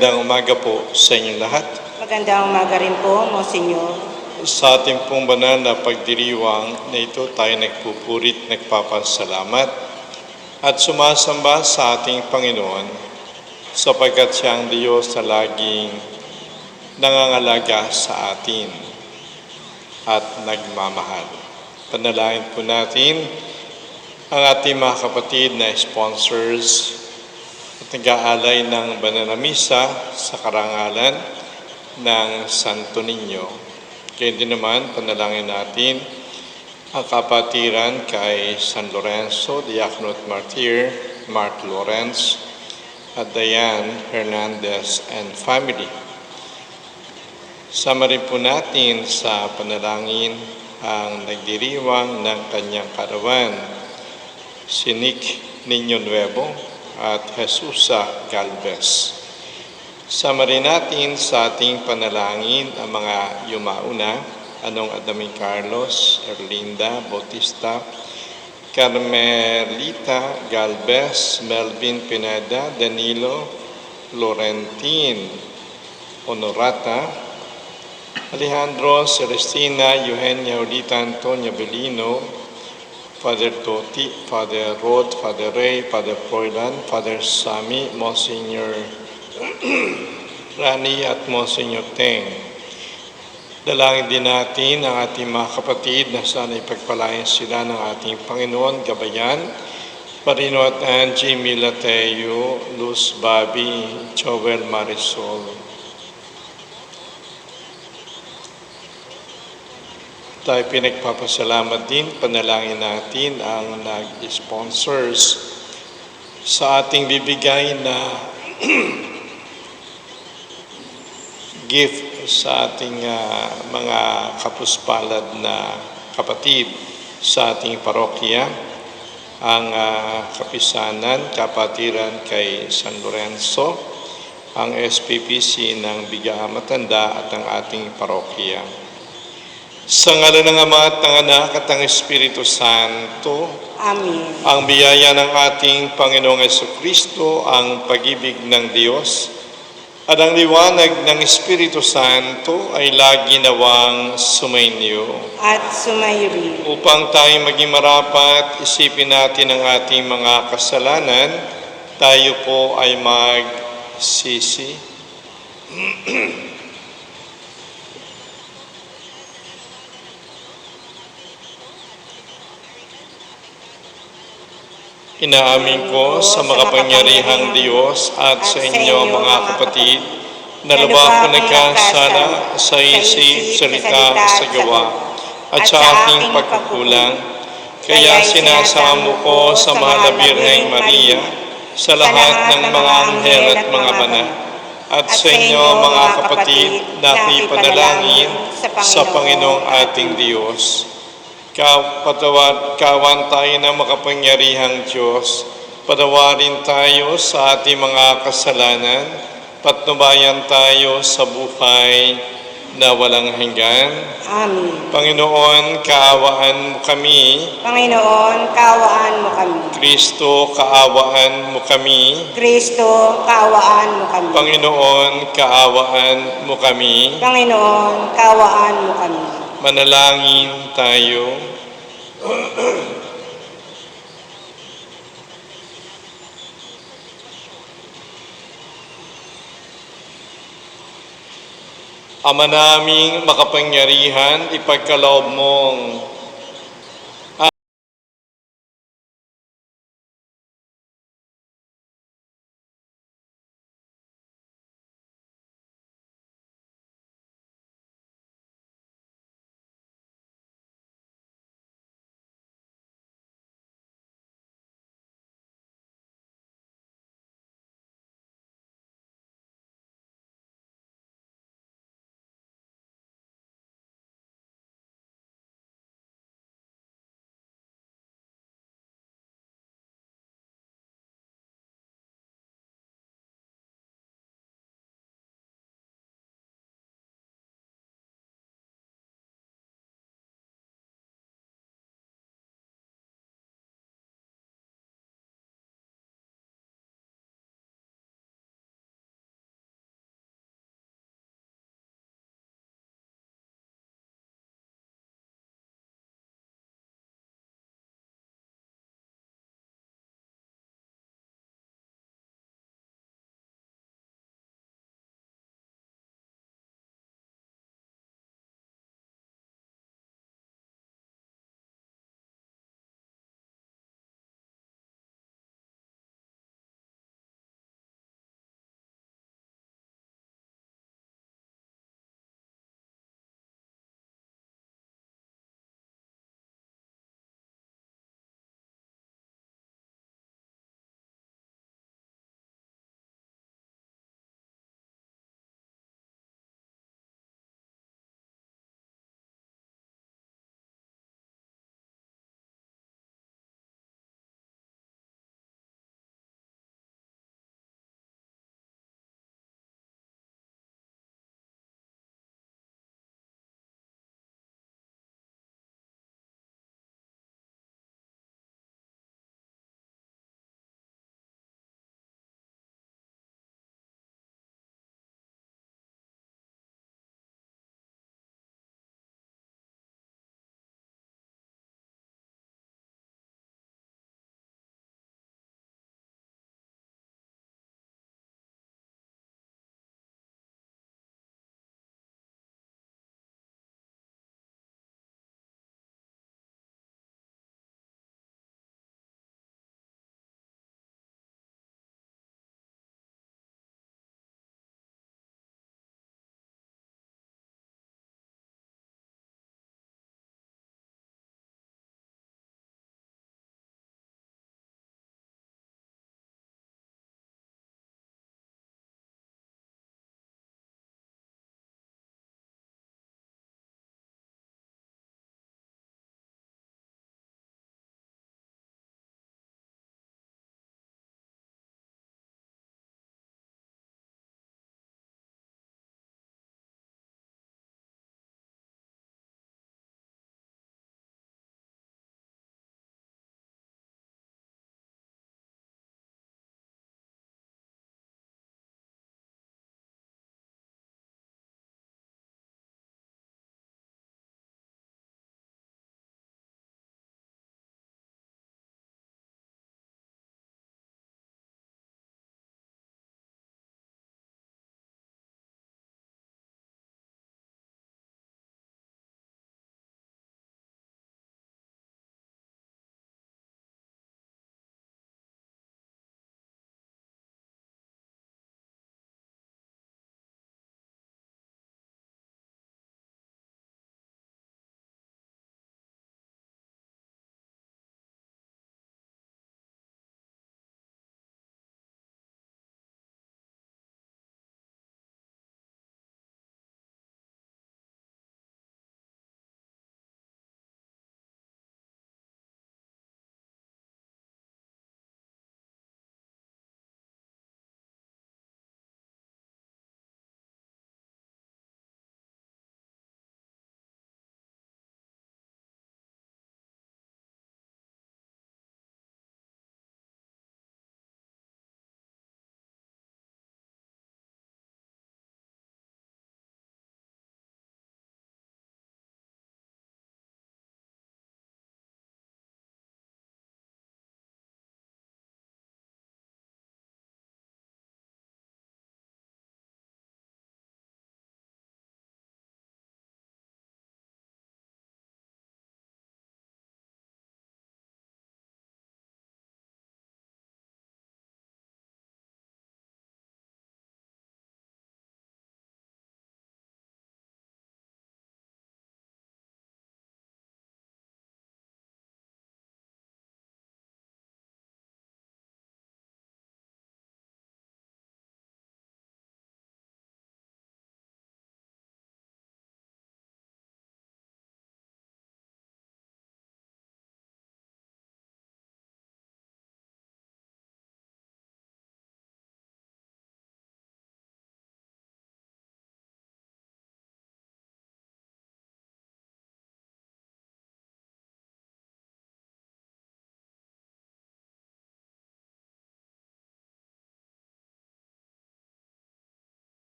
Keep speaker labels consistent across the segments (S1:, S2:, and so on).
S1: Magandang umaga po sa inyong lahat.
S2: Magandang umaga rin po, Monsignor.
S1: Sa ating pong banal na pagdiriwang na ito, tayo nagpupurit, nagpapasalamat at sumasamba sa ating Panginoon sapagkat siya ang Diyos na laging nangangalaga sa atin at nagmamahal. Panalangin po natin ang ating mga kapatid na sponsors at nag-aalay ng banal na misa sa karangalan ng Santo Niño. Kaya din naman, panalangin natin ang kapatiran kay San Lorenzo, Diakono at Martir, Mark Lawrence, at Diane Hernandez and family. Sama rin po natin sa panalangin ang nagdiriwang ng kanyang karawan, si Nick Niño Nuevo at Jesusa Galvez. Sama rin natin sa ating panalangin ang mga yumauna, Anong Adaming Carlos, Erlinda Bautista, Carmelita Galvez, Melvin Pineda, Danilo Florentin Honorata, Alejandro Celestina, Eugenia Olita, Antonio Belino, Father Toti, Father Rod, Father Ray, Father Froilan, Father Sami, Monsignor Rani at Monsignor Teng. Dalangin din natin ang ating mga kapatid na sana ipagpalain sila ng ating Panginoon, gabayan, Marino at Angie, Milateo, Luz Babi, Joel Marisol. Tayo pinagpapasalamat din, panalangin natin ang nag-sponsors sa ating bibigay na gift sa ating mga kapuspalad na kapatid sa ating parokya, ang kapisanan, kapatiran kay San Lorenzo, ang SPPC ng Bigaang Matanda at ang ating parokya. Sa ngalan ng Ama at ng Anak at ng Espiritu Santo,
S2: Amen.
S1: ang biyaya ng ating Panginoong Jesucristo, ang pag-ibig ng Diyos, at ang liwanag ng Espiritu Santo ay lagi nawang sumainyo.
S2: At sumayri.
S1: Upang tayo maging marapat, isipin natin ang ating mga kasalanan, tayo po ay magsisi. Inaamin ko sa makapangyarihang Diyos at sa inyo mga kapatid na lubha ko nagkasala sa isip, salita, sa gawa at sa aking pagkukulang. Kaya sinasamo ko sa mahal na Birheng Maria, sa lahat ng mga anghel at mga banal, at sa inyo mga kapatid na ipanalangin sa Panginoong ating Diyos. Kawan tayo ng makapangyarihang Diyos, patawarin tayo sa ating mga kasalanan, patnubayan tayo sa buhay na walang hanggan.
S2: Amen.
S1: Panginoon, kaawaan mo kami.
S2: Panginoon, kaawaan mo kami.
S1: Kristo, kaawaan mo kami.
S2: Kristo, kaawaan mo kami.
S1: Panginoon, kaawaan mo kami.
S2: Panginoon, kaawaan mo kami.
S1: Manalangin tayo. Ama naming makapangyarihan, ipagkaloob mong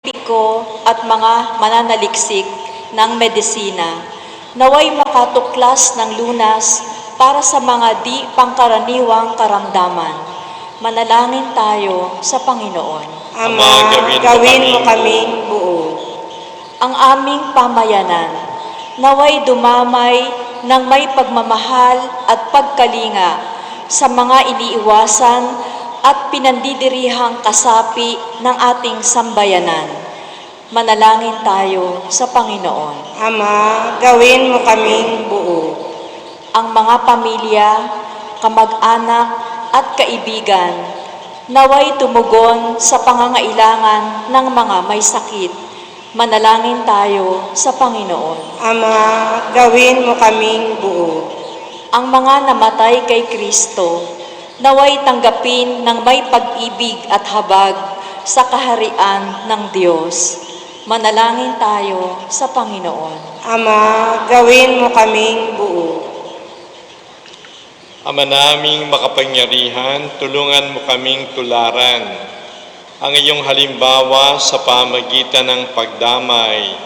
S3: mediko at mga mananaliksik ng medisina, naway makatuklas ng lunas para sa mga di pangkaraniwang karamdaman. Manalangin tayo sa Panginoon.
S2: Ama, gawin mo kaming buo.
S3: Ang aming pamayanan, naway dumamay ng may pagmamahal at pagkalinga sa mga iniiwasan at pinandidirihang kasapi ng ating sambayanan. Manalangin tayo sa Panginoon.
S2: Ama, gawin mo kaming buo.
S3: Ang mga pamilya, kamag-anak at kaibigan, naway tumugon sa pangangailangan ng mga may sakit. Manalangin tayo sa Panginoon.
S2: Ama, gawin mo kaming buo.
S3: Ang mga namatay kay Kristo, naway tanggapin ng may pag-ibig at habag sa kaharian ng Diyos. Manalangin tayo sa Panginoon.
S2: Ama, gawin mo kaming buo.
S1: Ama naming makapangyarihan, tulungan mo kaming tularan ang iyong halimbawa sa pamagitan ng pagdamay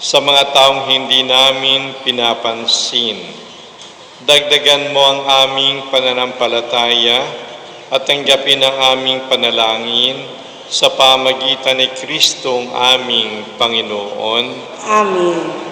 S1: sa mga taong hindi namin pinapansin. Dagdagan mo ang aming pananampalataya at tanggapin ang aming panalangin sa pamagitan ni Kristong aming Panginoon.
S2: Amen.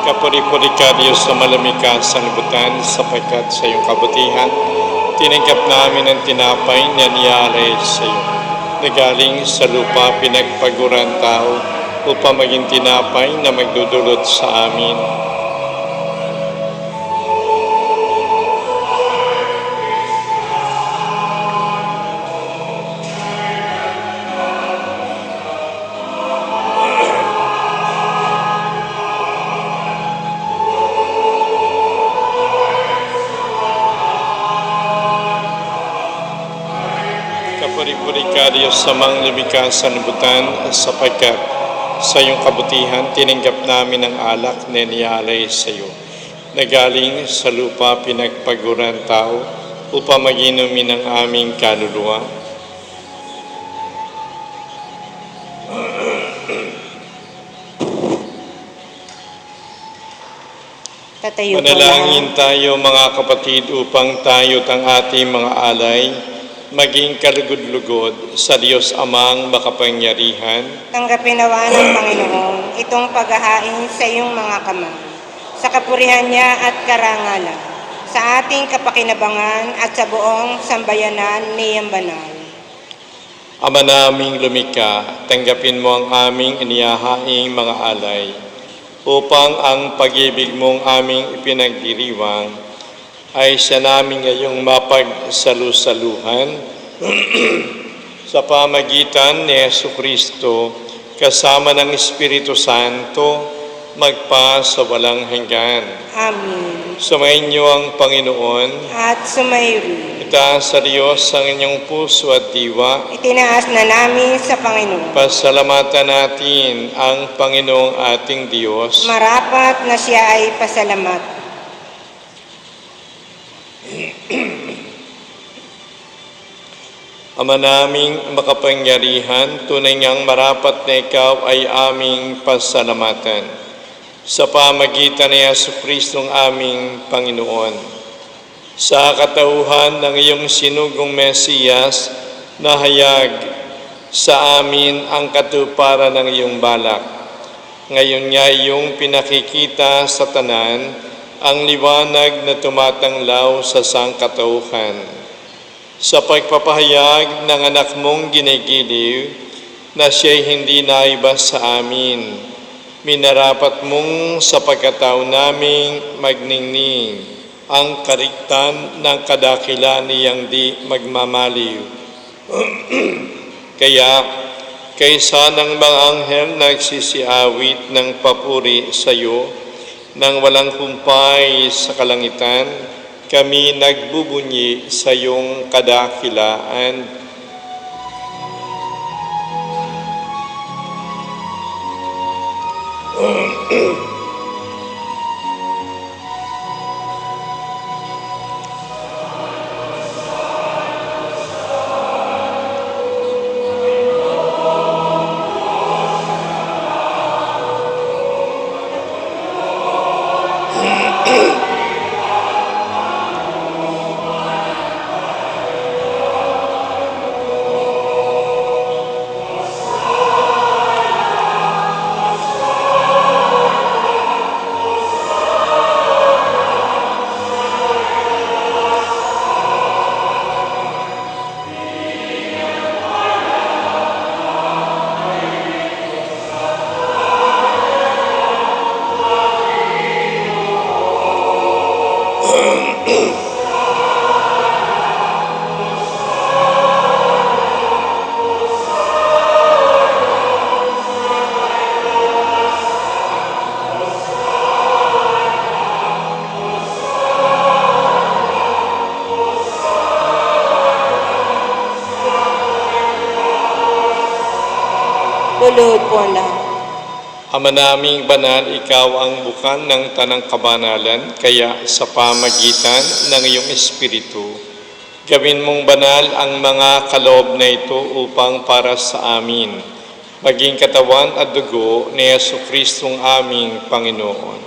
S1: Kapuri-puri ka, Diyos, sa malamig ka sa libutan, sapagkat sa iyong kabutihan, tinanggap namin ang tinapay na niyalay sa iyo, na galing sa lupa pinagpaguran tao, upang maging tinapay na magdudulot sa amin. Kapuri-puri ka, Diyos, sa mga lumikha sa libutan, sapagkat sa iyong kabutihan, tinanggap namin ang alak na niyalay sa iyo, na galing sa lupa pinagpaguran tao, upang mag-inumin ang aming kaluluwa.
S2: Tatayo po
S1: Manalangin tayo, mga kapatid, upang tayo't ang ating mga alay maging kalugod-lugod sa Diyos Amang makapangyarihan.
S2: Tanggapin nawa ng Panginoon itong paghahain sa iyong mga kamay, sa kapurihan niya at karangalan, sa ating kapakinabangan at sa buong sambayanan niyang banal.
S1: Ama naming lumikha, tanggapin mo ang aming inihahaing mga alay, upang ang pag-ibig mong aming ipinagdiriwang ay siya namin ngayong mapagsalusaluhan sa pamagitan ni Jesu Kristo kasama ng Espiritu Santo, magpa sa walang hanggan.
S2: Amen.
S1: Sumayin niyo ang Panginoon.
S2: At sumayo.
S1: Itaas sa Diyos ang inyong puso at diwa.
S2: Itinaas na namin sa Panginoon.
S1: Pasalamatan natin ang Panginoong ating Diyos.
S2: Marapat na siya ay pasalamat.
S1: Ama naming makapangyarihan, tunay ngang marapat na ikaw ay aming pasalamatan. Sa pamagitan ni Jesucristong aming Panginoon, sa katauhan ng iyong sinugong Mesiyas, nahayag sa amin ang katuparan ng iyong balak. Ngayon nga iyong pinakikita sa tanan ang liwanag na tumatanglaw sa sangkatauhan. Sa pagpapahayag ng anak mong ginigiliw na siya'y hindi naiba sa amin, minarapat mong sa pagkatao naming magningning ang kariktan ng kadakilan niyang di magmamaliw. Kaya, kaysa ng mga anghel nagsisiawit ng papuri sa iyo, nang walang kumpay sa kalangitan, kami nagbubunyi sa iyong kadakilaan.
S2: Luluhod po ang lahat.
S1: Ama naming banal, ikaw ang bukan ng tanang kabanalan, kaya sa pamagitan ng iyong Espiritu, gawin mong banal ang mga kaloob na ito upang para sa amin, maging katawan at dugo ni Jesucristong aming Panginoon.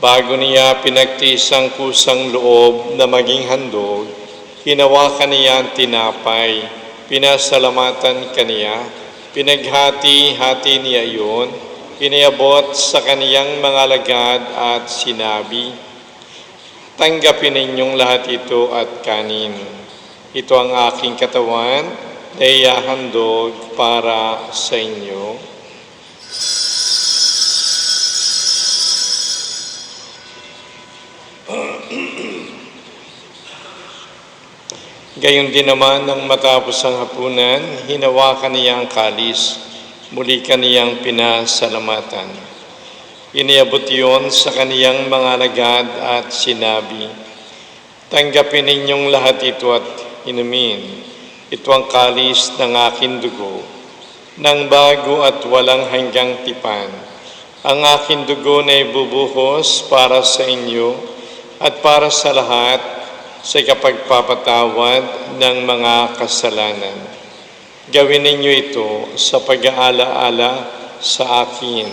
S1: Bago niya pinagtiis ang kusang loob na maging handog, hinawakan niya ang tinapay, pinasalamatan kaniya, pinaghati-hati niya iyon, piniabot sa kaniyang mga alagad at sinabi, "Tanggapin ninyong lahat ito at kanin. Ito ang aking katawan na ihahandog para sa inyo." Gayon din naman nang matapos ang hapunan, hinawakan niya ang kalis, muli kaniyang pinasalamatan. Iniabot iyon sa kaniyang mga alagad at sinabi, "Tanggapin ninyong lahat ito at inumin. Ito ang kalis ng aking dugo, ng bago at walang hanggang tipan. Ang aking dugo na ibubuhos para sa inyo at para sa lahat sa kapagpapatawad ng mga kasalanan. Gawin ninyo ito sa pag-aalaala sa akin."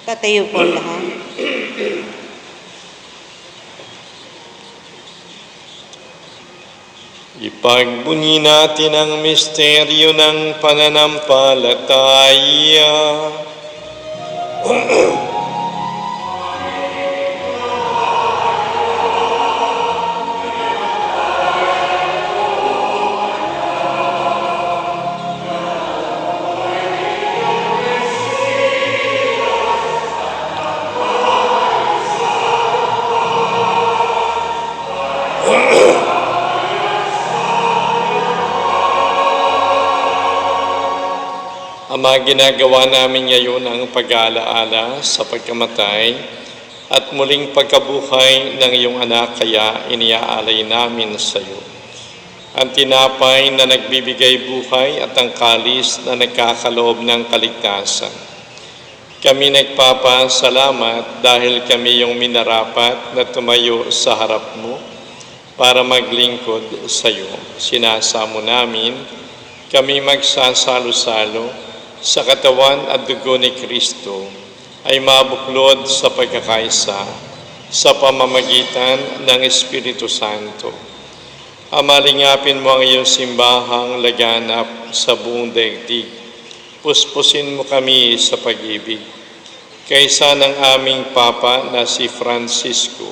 S2: Tatayo po ang lahat.
S1: Ipagbunyi natin ang misteryo ng pananampalataya. Ama, ginagawa namin ngayon ang pag-aalaala sa pagkamatay at muling pagkabuhay ng iyong anak, kaya iniaalay namin sa iyo ang tinapay na nagbibigay buhay at ang kalis na nagkakaloob ng kaligtasan. Kami nagpapasalamat dahil kami yung minarapat na tumayo sa harap mo para maglingkod sa iyo. Sinasamo namin kami magsasalo-salo sa katawan at dugo ni Kristo ay mabuklod sa pagkakaisa sa pamamagitan ng Espiritu Santo. Amalingapin mo ang iyong simbahang laganap sa buong daigdig. Puspusin mo kami sa pag-ibig. Kaysa ng aming Papa na si Francisco,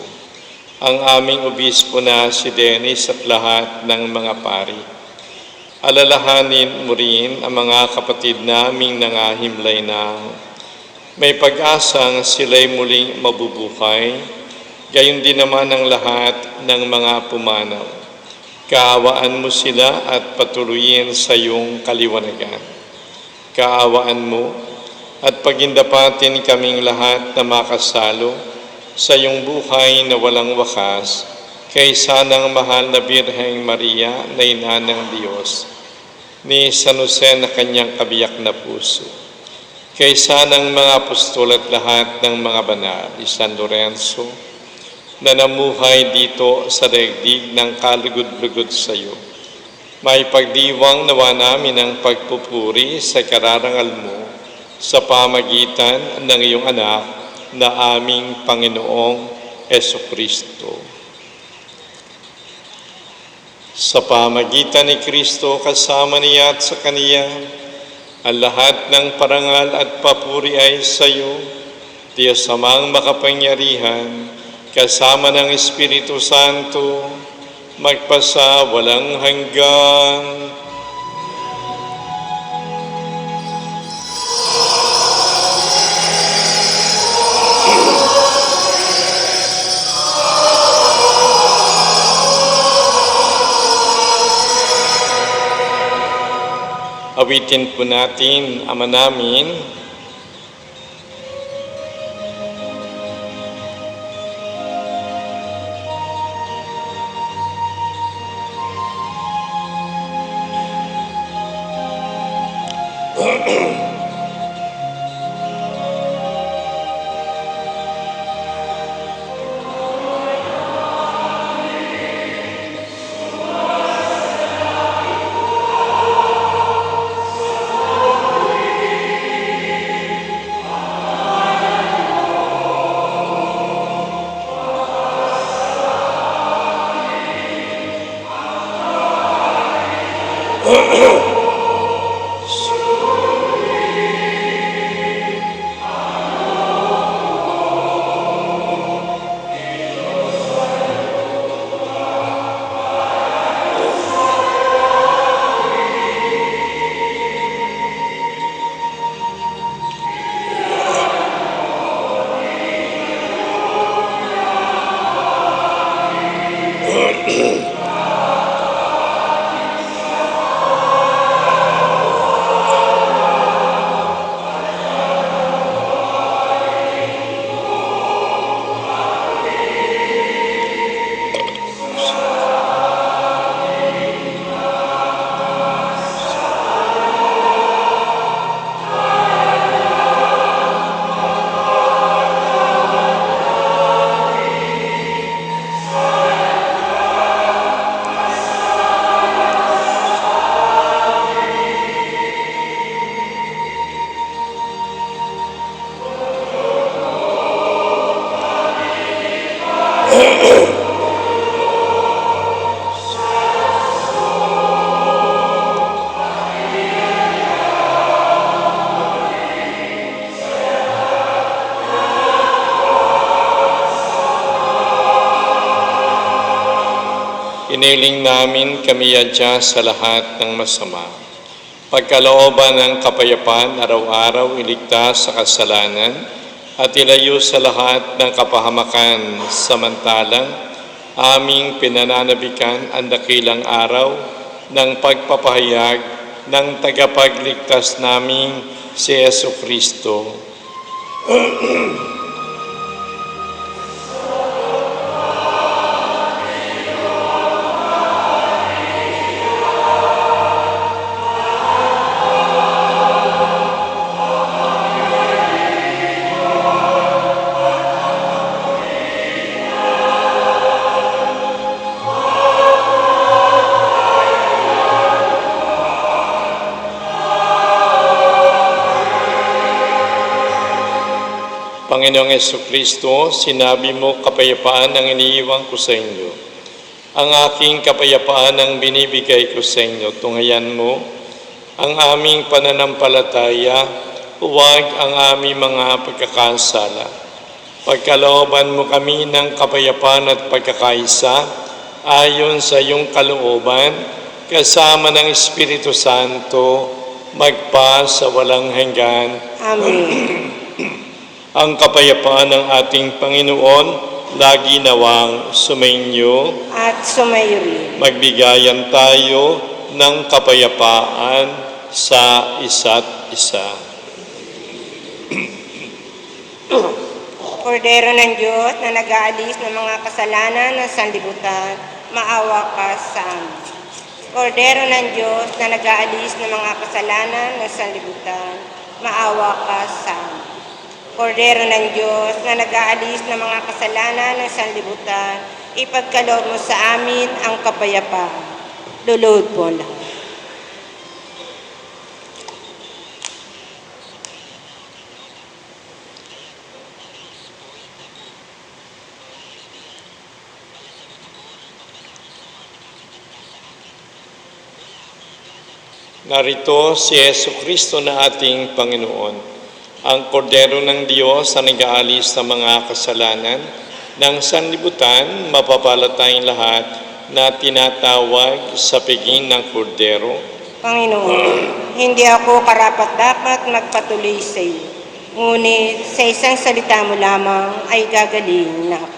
S1: ang aming obispo na si Dennis at lahat ng mga pari. Alalahanin mo rin ang mga kapatid naming nangahimlay na may pag-asang sila'y muling mabubuhay, gayon din naman ang lahat ng mga pumanaw. Kaawaan mo sila at patuloyin sa iyong kaliwanagan. Kaawaan mo at pagindapatin kaming lahat na makasalo sa iyong buhay na walang wakas, kaysa ng mahal na Birheng Maria na ina ng Diyos, ni San Jose na kanyang kabiyak na puso, kaysa ng mga apostol at lahat ng mga banal, ni San Lorenzo, na namuhay dito sa daigdig ng kalugod-lugod sa iyo. May pagdiwang nawa namin ang pagpupuri sa kararangal mo sa pamagitan ng iyong anak na aming Panginoong Jesucristo. Sa pamagitan ni Kristo, kasama niya at sa Kaniya, ang lahat ng parangal at papuri ay sa iyo, Diyos Amang makapangyarihan, kasama ng Espiritu Santo, magpasa walang hanggan. Awitin po natin, Ama namin, iniling namin kami adya sa lahat ng masama. Pagkalooban ng kapayapaan, araw-araw iligtas sa kasalanan at ilayo sa lahat ng kapahamakan, samantalang aming pinananabikan ang dakilang araw ng pagpapahayag ng tagapagligtas naming si Yesu Kristo. Panginoong Jesucristo, sinabi mo, kapayapaan ang iniiwan ko sa inyo. Ang aking kapayapaan ang binibigay ko sa inyo. Tunghayan mo ang aming pananampalataya, huwag ang aming mga pagkakasala. Pagkalooban mo kami ng kapayapaan at pagkakaisa, ayon sa iyong kalooban, kasama ng Espiritu Santo, magpa sa walang hanggan.
S2: Amen.
S1: Ang kapayapaan ng ating Panginoon, lagi nawang sumainyo.
S2: At sumayo rin.
S1: Magbigayan tayo ng kapayapaan sa isa't isa.
S2: Kordero ng Diyos na nag-aalis ng mga kasalanan ng sanlibutan, maawa ka sa amin. Kordero ng Diyos na nag-aalis ng mga kasalanan ng sanlibutan, maawa ka sa amin. Kordero ng Diyos na nag-aalis ng mga kasalanan ng sanlibutan, ipagkaloob mo sa amin ang kapayapaan. Lulod po lang.
S1: Narito si Yesu Kristo na ating Panginoon, ang Kordero ng Diyos na nag-aalis ng mga kasalanan ng sanlibutan. Mapapala tayong lahat na tinatawag sa piging ng Kordero.
S2: Panginoon, hindi ako karapat-dapat magpatuloy sa iyo. Ngunit sa isang salita mo lamang ay gagaling na ako.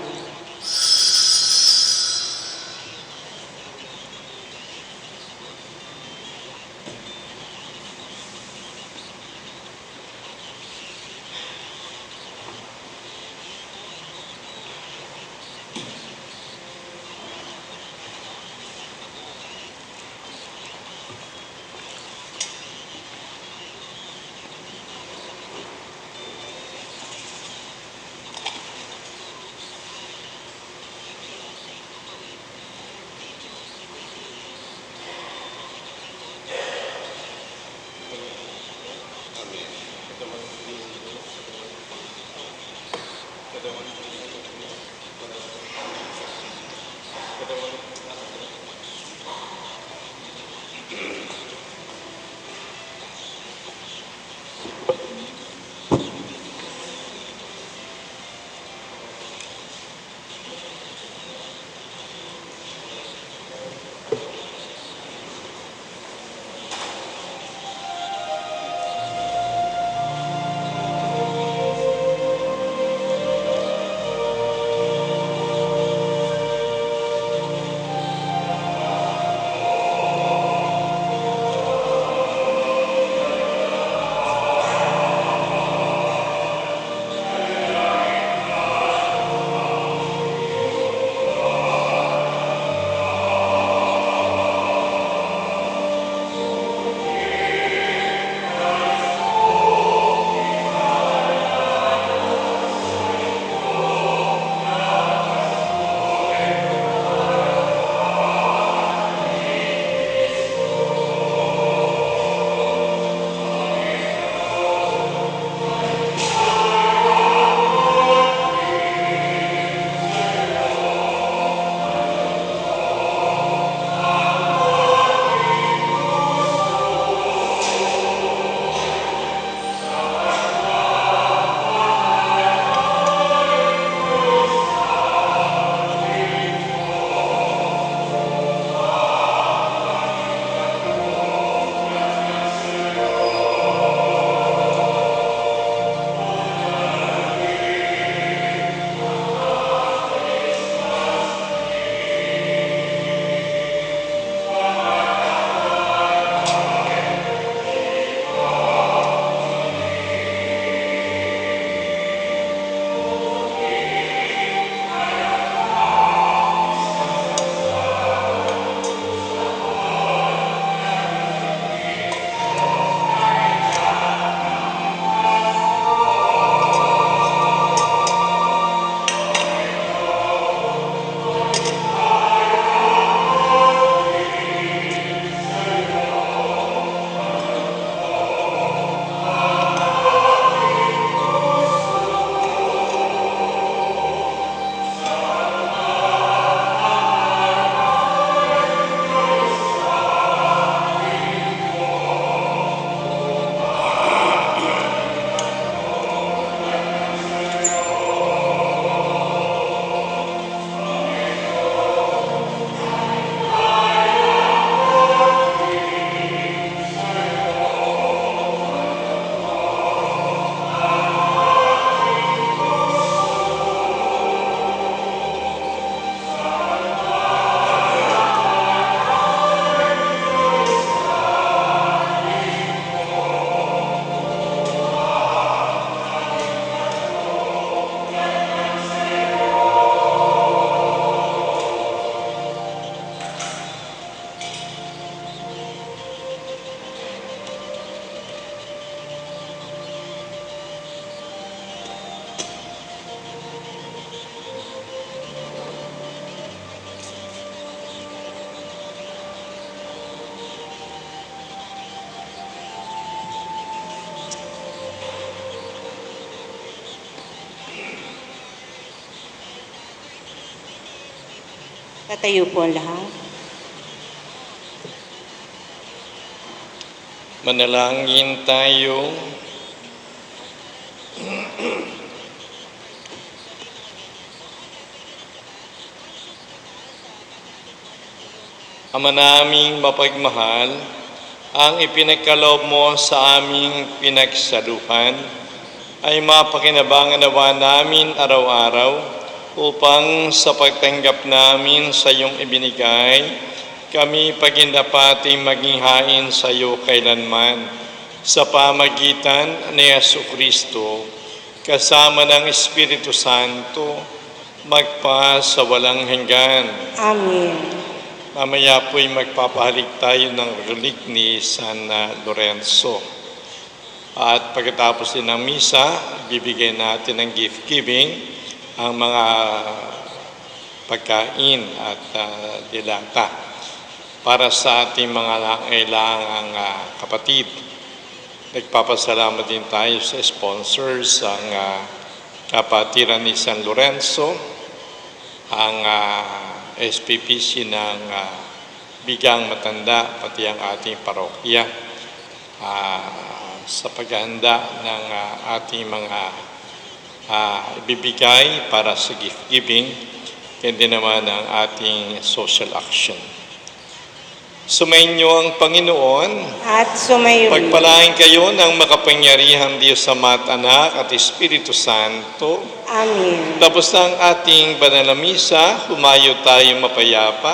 S2: Tatayo po ang lahat.
S1: Manalangin tayo. Ama naming mapagmahal, ang ipinagkaloob mo sa aming pinagsaluhan ay mapakinabangan nawa namin araw-araw upang sa pagtanggap namin sa iyong ibinigay, kami pagindapating maging hain sa iyo kailanman sa pamagitan ni Jesucristo kasama ng Espiritu Santo magpa sa walang hanggan.
S2: Amen.
S1: Mamaya po'y magpapahalik tayo ng relik ni San Lorenzo. At pagkatapos din ng misa, bibigyan natin ng gift giving ang mga pagkain at dilata para sa ating mga nangailangang kapatid. Nagpapasalamat din tayo sa sponsors, ang kapatiran ni San Lorenzo, ang SPPC ng Bigang Matanda, pati ang ating parokya sa paghahanda ng ating mga ibibigay para sa gift giving, kundi naman ang ating social action. Sumainyo ang Panginoon.
S2: At sumayo rin.
S1: Pagpalain kayo ng makapangyarihang Diyos Ama at Anak at Espiritu Santo.
S2: Amen.
S1: Tapos na ang ating banal na misa, humayo tayo mapayapa.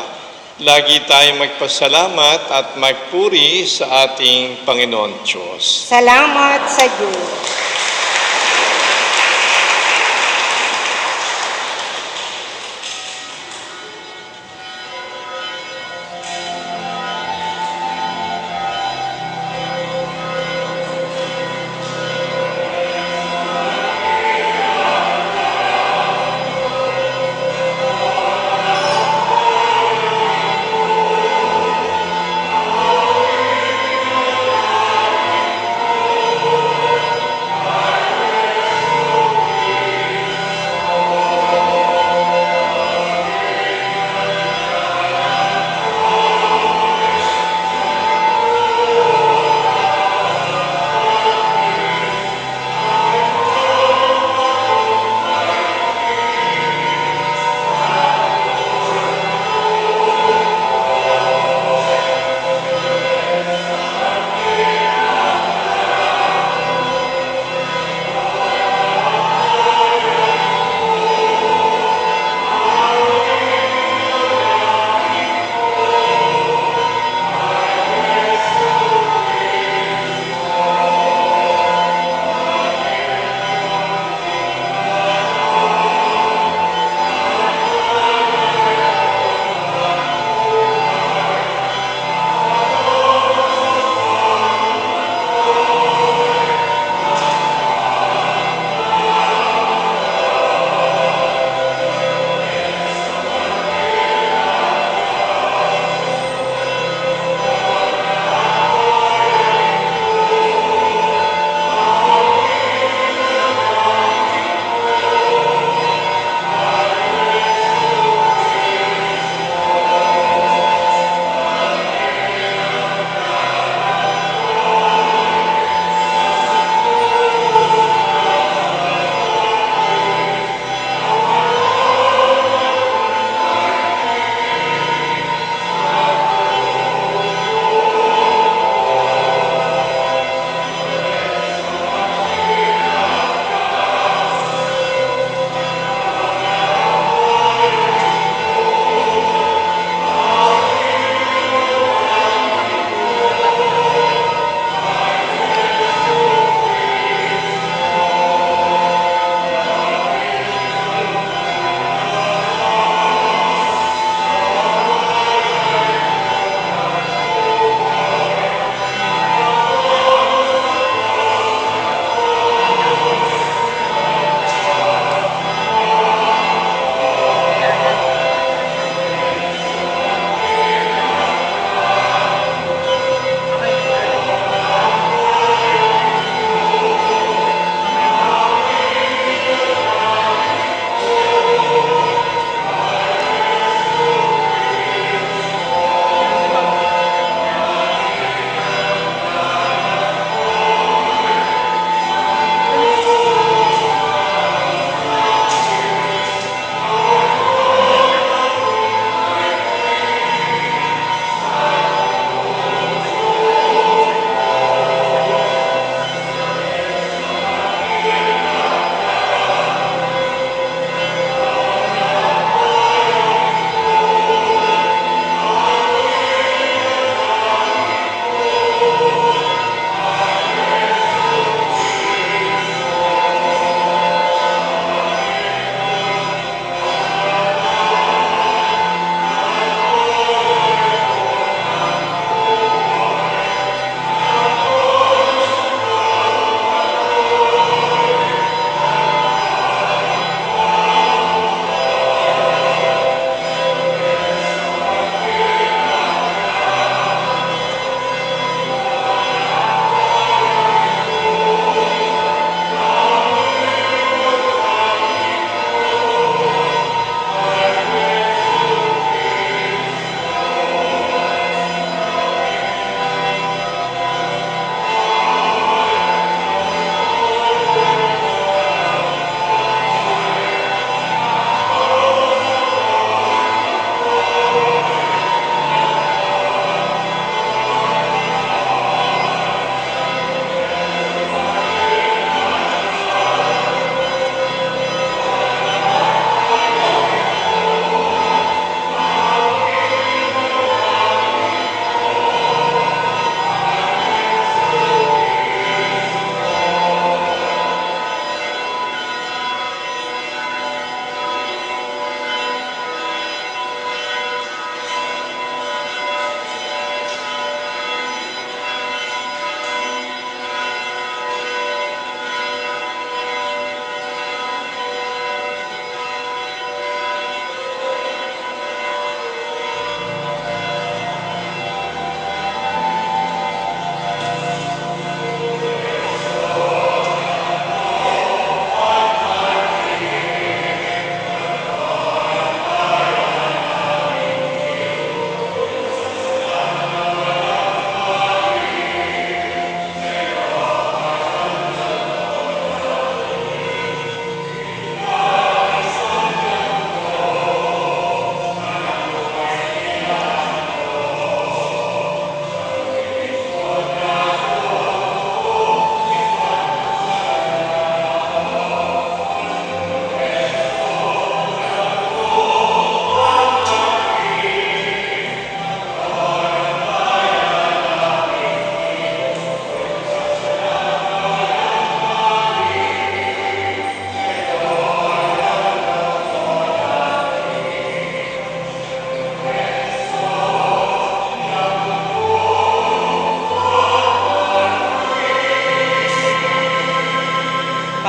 S1: Lagi tayong magpasalamat at magpuri sa ating Panginoon Diyos.
S2: Salamat sa Diyos.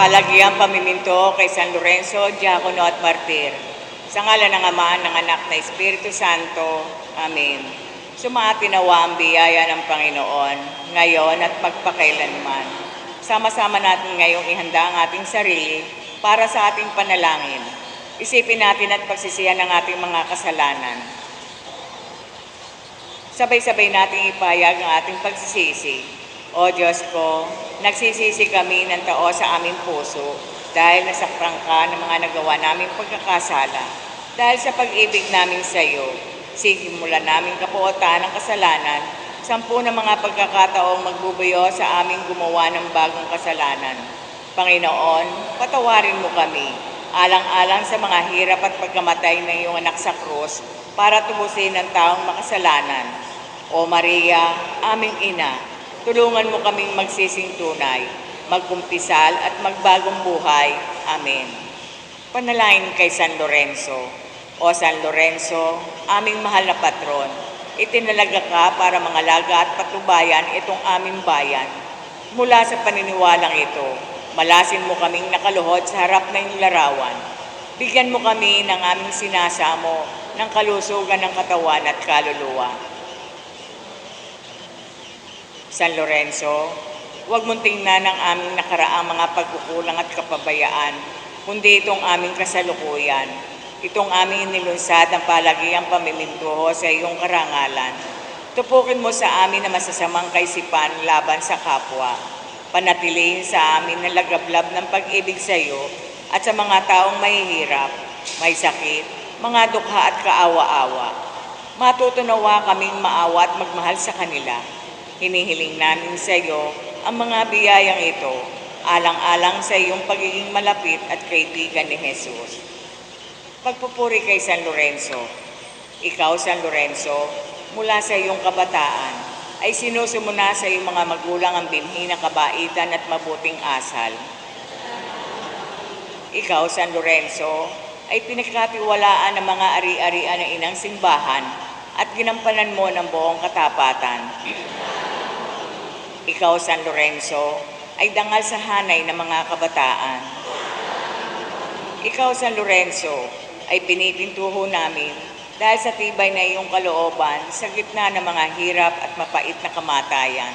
S4: Palagiang pamiminto kay San Lorenzo, Diakono at Martir. Sa ngalan ng Ama, ng Anak, na Espiritu Santo. Amen. Sumati nawa ang biyaya ng Panginoon, ngayon at magpakailanman. Sama-sama natin ngayong ihanda ang ating sarili para sa ating panalangin. Isipin natin at pagsisihan ng ating mga kasalanan. Sabay-sabay nating ipahayag ang ating pagsisisi. O Diyos ko, nagsisisi kami ng tao sa aming puso dahil nasaktan ka ng mga nagawa naming pagkakasala. Dahil sa pag-ibig namin sa iyo, sigimulan namin kapuotan ng kasalanan, 10 na mga pagkakataong magbubuyo sa aming gumawa ng bagong kasalanan. Panginoon, patawarin mo kami, alang-alang sa mga hirap at pagkamatay ng iyong anak sa krus para tubusin ang taong makasalanan. O Maria, aming ina, tulungan mo kaming magsising tunay, magkumpisal at magbagong buhay. Amen. Panalangin kay San Lorenzo. O San Lorenzo, aming mahal na patron, itinalaga ka para mangalaga at patnubayan itong aming bayan. Mula sa paniniwalang ito, malasin mo kaming nakaluhod sa harap ng iyong larawan. Bigyan mo kami ng aming sinasamo ng kalusugan ng katawan at kaluluwa. San Lorenzo, huwag mong tingnan ang aming nakaraang mga pagkukulang at kapabayaan, kundi itong aming kasalukuyan. Itong aming nilunsad ang palagiang pamimintuho sa iyong karangalan. Tupukin mo sa amin na masasamang kaisipan laban sa kapwa. Panatilihin sa amin na lagablab ng pag-ibig sa iyo at sa mga taong mahihirap, may sakit, mga dukha at kaawa-awa. Matutunawa kaming maawa at magmahal sa kanila. Hinihiling namin sa iyo ang mga biyayang ito, alang-alang sa iyong pagiging malapit at kaibigan ni Jesus. Pagpupuri kay San Lorenzo. Ikaw, San Lorenzo, mula sa iyong kabataan, ay sinusumuna sa iyong mga magulang ang binhi ng kabaitan at mabuting asal. Ikaw, San Lorenzo, ay pinagkatiwalaan ng mga ari-arian ng inang simbahan at ginampanan mo ng buong katapatan. Ikaw, San Lorenzo, ay dangal sa hanay ng mga kabataan. Ikaw, San Lorenzo, ay pinipintuho namin dahil sa tibay na iyong kalooban sa gitna ng mga hirap at mapait na kamatayan.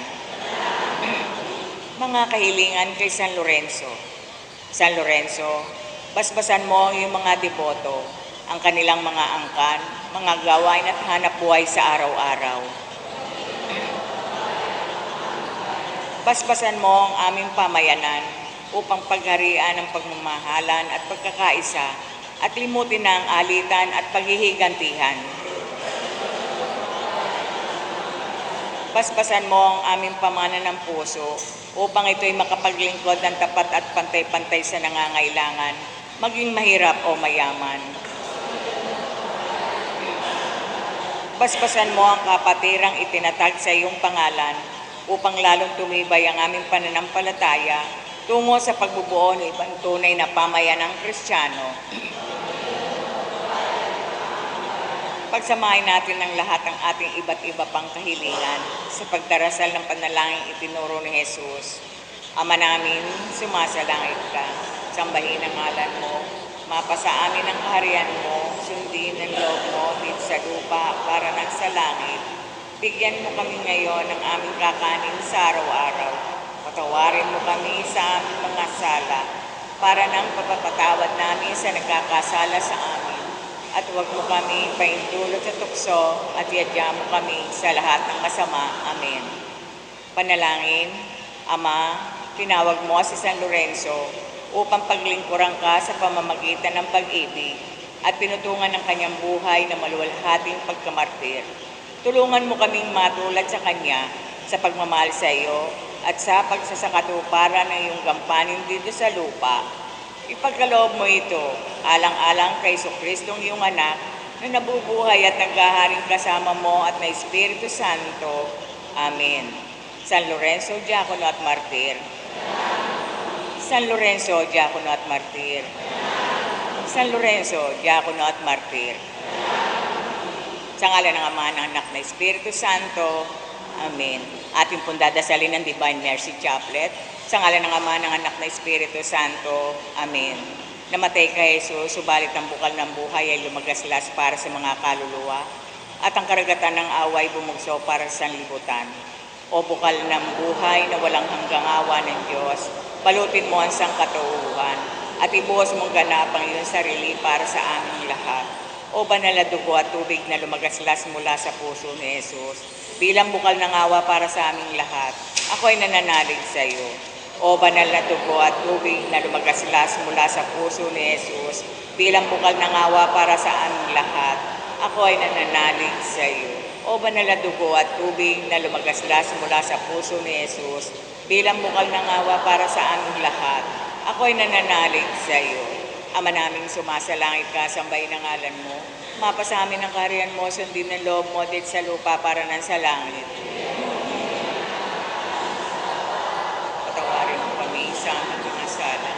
S4: Mga kahilingan kay San Lorenzo. San Lorenzo, basbasan mo ang iyong mga deboto, ang kanilang mga angkan, mga gawain at hanap buhay sa araw-araw. Basbasan mo ang aming pamayanan upang pagharian ang pagmamahalan at pagkakaisa at limutin na ang alitan at paghihigantihan. Basbasan mo ang aming pamana ng puso upang ito'y makapaglingkod ng tapat at pantay-pantay sa nangangailangan, maging mahirap o mayaman. Basbasan mo ang kapatirang itinatag sa iyong pangalan upang lalong tumibay ang aming pananampalataya tungo sa pagbubuo ng ibang tunay na pamayanang Kristiyano. Pagsamahin natin ng lahat ng ating iba't iba pang kahilingan sa pagdarasal ng panalangin itinuro ni Jesus. Ama namin, sumasalangit ka, sambahin ang ngalan mo, mapasa amin ang kaharian mo, sundin ang loob mo dito sa lupa para nang sa langit. Bigyan mo kami ngayon ng aming kakanin sa araw-araw. Patawarin mo kami sa aming mga sala para nang papapatawad namin sa nagkakasala sa amin. At huwag mo kami paintulot sa tukso at iadya mo kami sa lahat ng masama. Amen. Panalangin, Ama, tinawag mo si San Lorenzo upang paglingkuran ka sa pamamagitan ng pag-ibig at pinutungan ng kanyang buhay na maluwalhating pagkamartir. Tulungan mo kaming matulad sa Kanya sa pagmamahal sa iyo at sa pagsasakatuparan ng iyong gampanin dito sa lupa. Ipagkaloob mo ito, alang-alang kay Jesucristong iyong anak na nabubuhay at naghaharing kasama mo at na Espiritu Santo. Amen. San Lorenzo, Diakono at Martir. San Lorenzo, Diakono at Martir. San Lorenzo, Diakono at Martir. Sa ngalan ng Ama, ng Anak, na Espiritu Santo. Amen. Ating pong dadasalin ng Divine Mercy Chaplet. Sa ngalan ng Ama, ng Anak, na Espiritu Santo. Amen. Namatay kay Jesus, subalit ang bukal ng buhay ay lumagaslas para sa mga kaluluwa, at ang karagatan ng away bumugso para sa sanlibutan. O bukal ng buhay na walang hanggang awa ng Diyos, balutin mo ang sangkatauhan, at ibuhos mong ganap ang iyong sarili para sa aming lahat. O banal na dugo at tubig na lumagaslas mula sa puso ni Jesus, bilang bukal ng awa para sa aming lahat, ako ay nananalig sa iyo. O banal na dugo at tubig na lumagaslas mula sa puso ni Jesus, bilang bukal ng awa para sa aming lahat, ako ay nananalig sa iyo. O banal na dugo at tubig na lumagaslas mula sa puso ni Jesus, bilang bukal ng awa para sa aming lahat, ako ay nananalig sa iyo. Ama naming sumasalangit ka, sambahin ang ngalan mo. Mapasa amin ang kaharian mo, sundin ng loob mo dito sa lupa para nan sa langit. Patawarin mo kami sa aming mga sala,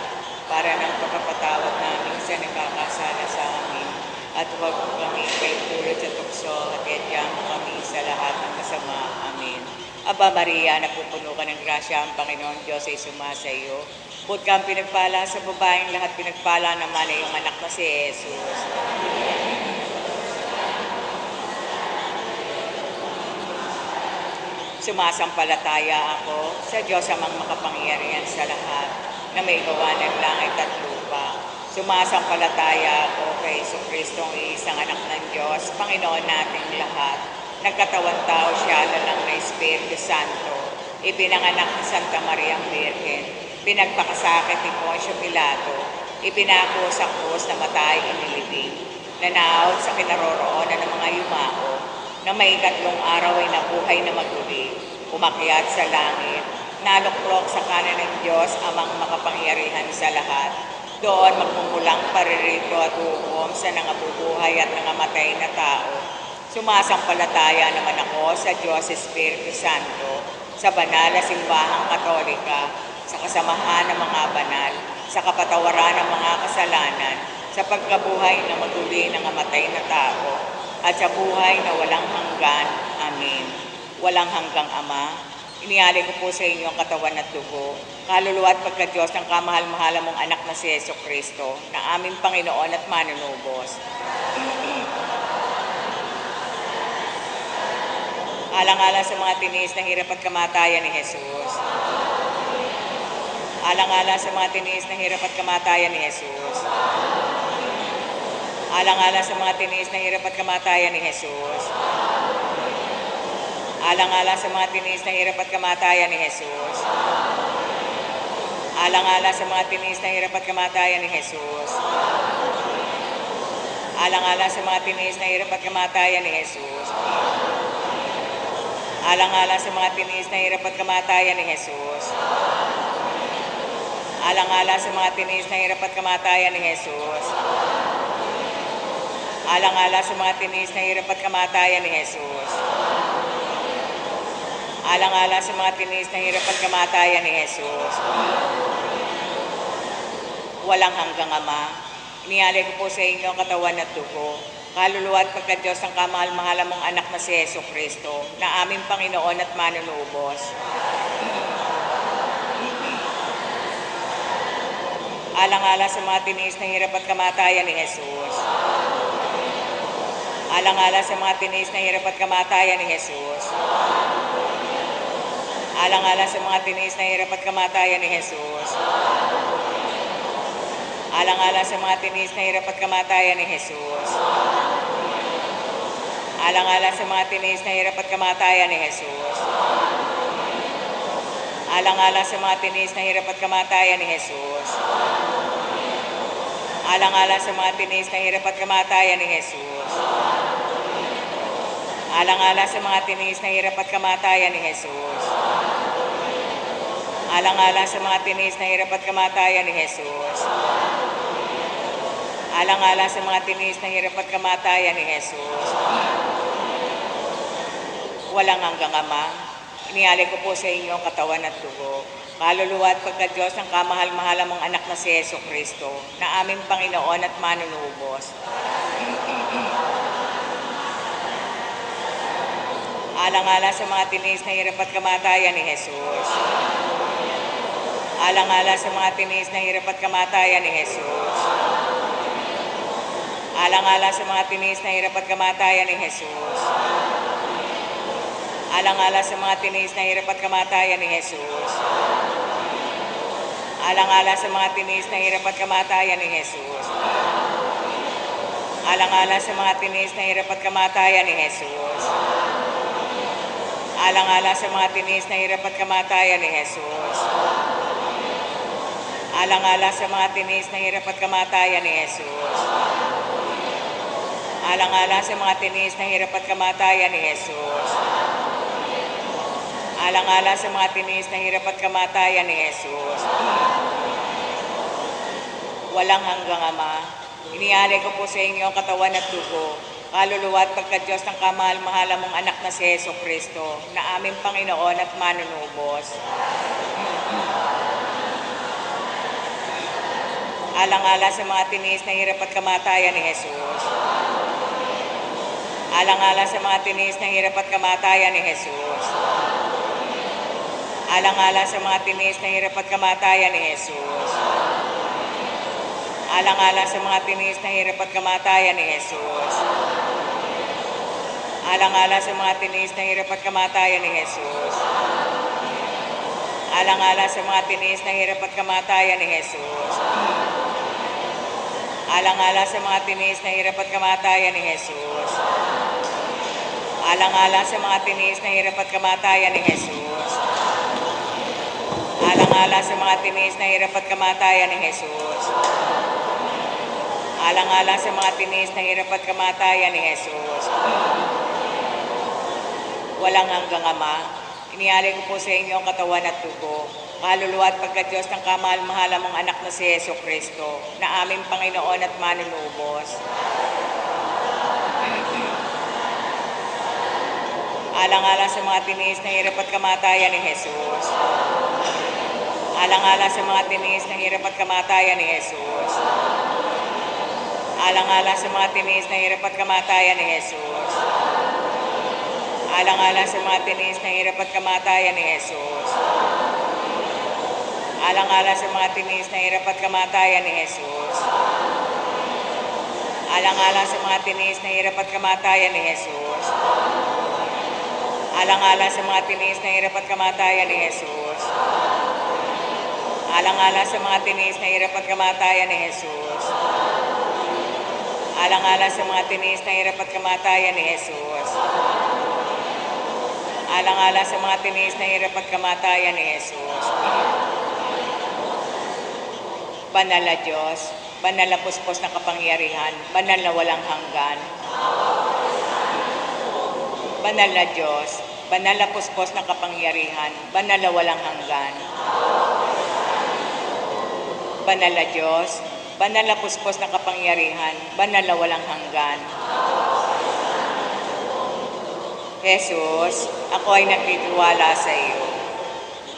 S4: para ng pagkapatawad namin sa nagkakasala sa amin. At huwag mo kami paitulad sa tukso, at yadyan mo kami sa lahat ng masama. Amen. Aba Maria, napupuno ka ng grasya, ang Panginoon Diyos ay sumasa iyo. Bukod kang pinagpala sa babaeng lahat, pinagpala naman ay iyong anak na si Jesus. Sumasampalataya ako sa Diyos amang makapangyarihan sa lahat, na may gawa ng langit at lupa. Sumasampalataya ako kay Jesucristo, ang isang anak ng Diyos, Panginoon nating lahat. Nagkatawan tao siya, lalang na Espiritu Santo, ipinanganak ni Santa Maria ang Virgen, pinagpakasakit ni Poncio Pilato, ipinako sa krus na matay inilibing, nanaot sa kinaroroonan ng mga yumao, na may ikatlong araw ay nabuhay na maguli, umakyat sa langit, naluklok sa kanan ng Diyos amang makapangyarihan sa lahat. Doon magmumulang paririto at hukom sa nangabubuhay at nangamatay na tao. Sumasampalataya naman ako sa Diyos Espiritu Santo, sa banal na simbahang katolika, sa kasamahan ng mga banal, sa kapatawaran ng mga kasalanan, sa pagkabuhay na maguli ng amatay na tao, at sa buhay na walang hanggan. Amen. Walang hanggang Ama, inialay ko po sa inyo ang katawan at dugo, kaluluwa at pagka-Diyos ng kamahal-mahala mong anak na si Jesucristo, na aming Panginoon at manunubos. Alang-alang sa mga tiniis na hirap at kamatayan ni Jesus. Alang-alang sa mga tiniis na hirap at kamatayan ni Jesus. Alang-alang sa mga tiniis na hirap at kamatayan ni Jesus. Alang-alang sa mga tiniis na hirap at kamatayan ni Jesus. Alang-alang sa mga tiniis na hirap at kamatayan ni Jesus. Alang-alang sa mga tiniis na hirap at kamatayan ni Jesus. Alang-alang sa mga tiniis na hirap at kamatayan ni Jesus. Alang-alang sa mga tiniis na hirap at kamatayan ni Jesus. Alang-alang sa mga tiniis na hirap at kamatayan ni Jesus. Alang-alang sa mga tiniis na hirap at kamatayan ni Jesus. Walang hanggang Ama, inialay ko po sa inyo ang katawan at dugo, kaluluwa at pagka-Diyos ng kamahal-mahala mong anak na si Jesucristo, na aming Panginoon at manunubos. Alang-alang sa mga tiniis na hirap at kamatayan ni Jesus. Alang-alang sa mga tiniis na hirap at kamatayan ni Jesus. Alang-alang sa mga tiniis na hirap at kamatayan ni Jesus. Alang-alang sa mga tiniis na hirap at kamatayan ni Jesus. Alang-alang sa mga tiniis na hirap at kamatayan ni Jesus. Alang-alang sa mga tiniis na hirap at kamatayan ni Jesus. Alang-alang sa mga tiniis na hirap at kamatayan ni Jesus. Alang-alang sa mga tiniis na hirap at kamatayan ni Jesus. Alang-alang sa mga tiniis na hirap at kamatayan ni Jesus. Alang-alang sa mga tiniis na hirap at kamatayan ni Jesus. Walang hanggang Ama, inialay ko po sa inyo ang katawan at dugo, kaluluwa at pagka-Diyos ng kamahal-mahala mong anak na si Jesucristo, na aming Panginoon at manunubos. Alang-alang sa mga tinis na hirap at kamatayan ni Jesus. Alang-alang sa mga tinis na hirap at kamatayan ni Jesus. Alang-alang sa mga tinis na hirap at kamatayan ni Jesus. Alang-alang sa mga tinis na hirap at kamatayan ni Jesus. Alang-alang sa mga tinis na hirap at kamatayan ni Jesus. Alang-alang sa mga tinis na hirap at kamatayan ni Jesus. Alang-alang sa mga tinis na hirap at kamatayan ni Jesus. Alang-alang sa mga tinis na hirap at kamatayan ni Jesus. Alang-alang sa mga tinis na hirap at kamatayan ni Jesus. Alang-alang sa mga tinis na hirap at kamatayan ni Jesus. Walang hanggang Ama, inialay ko po sa inyo ang katawan at dugo, kaluluwa at pagka-Diyos ng kamahal-mahala mong anak na si Heso Kristo, na aming Panginoon at manunubos. Alang-alang sa mga tinis na hirap at kamatayan ni Jesus. Alang-alang sa mga tinis na hirap at kamatayan ni Jesus. Alang-alang sa mga tinis na hirap at kamatayan ni Jesus. Alang-alang sa mga tinis na hirap at kamatayan ni Jesus. Alang-alang sa mga tinis na hirap at kamatayan ni Jesus. Alang-alang sa mga tinis na hirap at kamatayan ni Jesus. Alang-alang sa mga tinis na hirap at kamatayan ni Jesus. Alang-alang sa mga tinis na hirap at kamatayan ni Jesus. Alang-alang sa mga tinis na hirap at kamatayan ni Jesus. Alang-alang sa mga tinis na hirap at kamatayan ni Jesus. Walang hanggang Ama, inialay ko po sa inyo ang katawan at dugo, kaluluwa at pagka-Diyos ng kamahal-mahala mong anak na si Heso Kristo, na aming Panginoon at manunubos. Alang-alang sa mga tinis na hirap at kamatayan ni Jesus. Alang-alang sa mga tinis na hirap at kamatayan ni Jesus. Alang-alang sa mga tinis na hirap at kamatayan ni Jesus. Alang-alang sa mga tinis na hirap at kamatayan ni Jesus. Alang-alang sa mga tinis na hirap at kamatayan ni Jesus. Alang-alang sa mga tinis na hirap at kamatayan ni Jesus. Alang-alang sa mga tinis na hirap at kamatayan ni Jesus. Alang-alang sa mga tinis na hirap at kamatayan ni Jesus. Alang-alang sa mga tinis na hirap at kamatayan ni Jesus. Alang-alang sa mga tinis na hirap at kamatayan ni Jesus. Banal na Diyos, banal na puspos na kapangyarihan, banal na walang hanggan. Banal na Diyos, banal na puspos na kapangyarihan, banal na walang hanggan. Banal na Diyos, banal na puspos na kapangyarihan, banal na walang hanggan. Jesus, ako ay nagtitiwala sa iyo.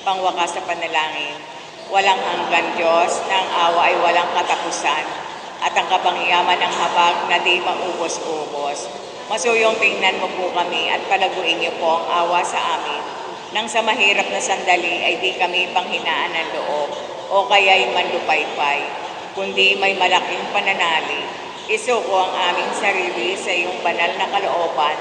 S4: Pangwakas na panalangin, walang hanggan Diyos na ang awa ay walang katapusan at ang kapangyaman ng habag na di maubos-ubos. Masuyong tingnan mo po kami at palaguin niyo po ang awa sa amin nang sa mahirap na sandali ay di kami panghinaan ng loob o kaya'y manlupaypay, kundi may malaking pananalig. Isuko ang aming sarili sa iyong banal na kalooban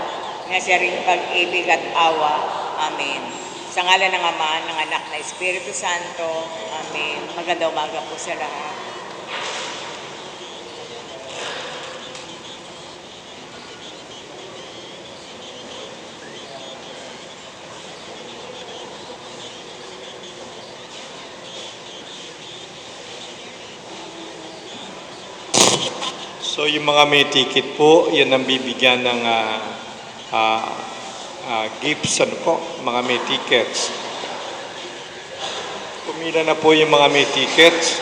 S4: na siya ring pag-ibig at awa. Amen. Sa ngalan ng Ama, ng Anak, na Espiritu Santo. Amen. Magandang umaga po sa lahat.
S1: So yung mga may ticket po, yan ang bibigyan ng gifts, ano po, mga may tickets. Pumila na po yung mga may tickets.